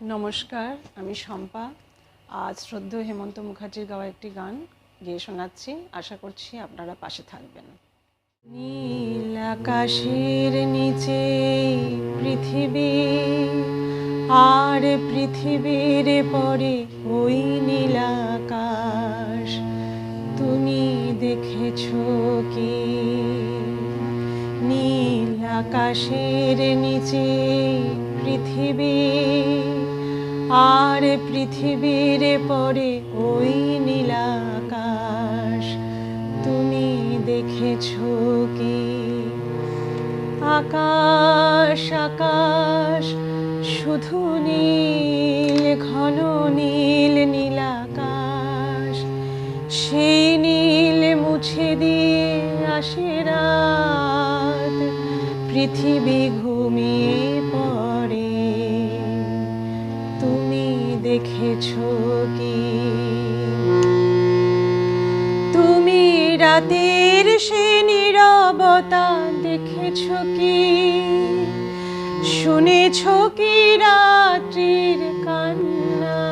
নমস্কার, আমি শম্পা। আজ শ্রদ্ধেয় হেমন্ত মুখার্জির গাওয়া একটি গান গেয়ে শোনাচ্ছি। আশা করছি আপনারা পাশে থাকবেন। নীল আকাশের নিচে পৃথিবী, আর পৃথিবীর পরে ওই নীল আকাশ। তুমি দেখেছো কি? নীল আকাশের নিচে পৃথিবী, আর পৃথিবীর পরে ওই নীল আকাশ। তুমি দেখেছো কি? আকাশ আকাশ শুধু নীল, ঘন নীল নীল আকাশ। সেই নীল মুছে দিয়ে আসে রাত, পৃথিবী ঘুমিয়ে পড়ে। তুমি দেখেছো কি? তুমি রাতের সে নীরবতা দেখেছো কি? শুনেছো কি রাত্রির কান্না?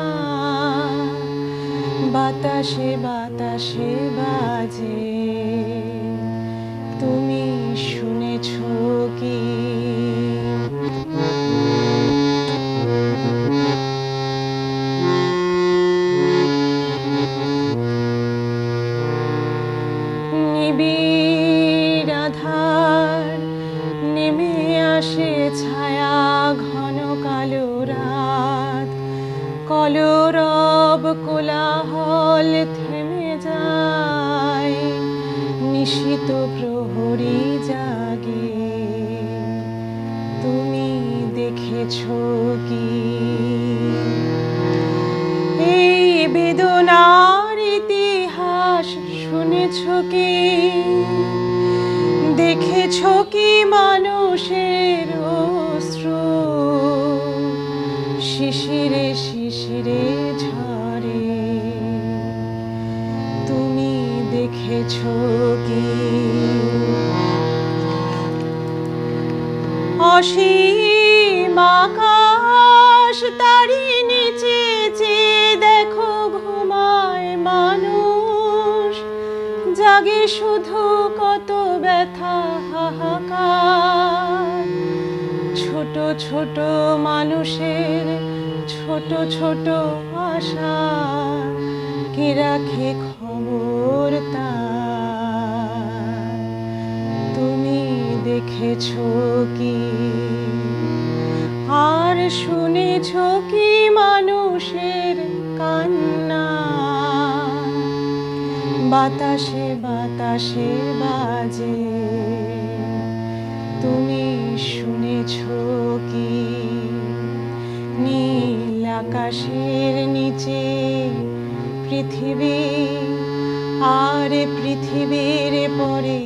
বাতাসে বাতাসে বাজে, তুমি শুনেছো কি? নিবিড় আধার নেমে আসে, ছায়া ঘন কালো রাত। কলরব কোলাহল থেমে যায়, নিশীত প্রহরী জাগে। তুমি দেখেছো কি? এই বেদনার ইতিহাস শুনেছো কি? দেখেছো কি মানুষের অশ্রু শিশিরে শিশিরে ঝরে? তুমি দেখেছো কি? অসীম আকাশ, তারি নিচে চেয়ে দেখো ঘুমায় মানুষ। জাগে শুধু কত ব্যথা হাহাকার। ছোট ছোট মানুষের ছোট ছোট আশা, কে রাখে খবর তার? তুমি দেখেছো কি? আর শুনেছো কি মানুষের কান্না? বাতাসে বাতাসে বাজে, তুমি শুনেছো কি? নীল আকাশের নিচে পৃথিবী, আর পৃথিবীর পরে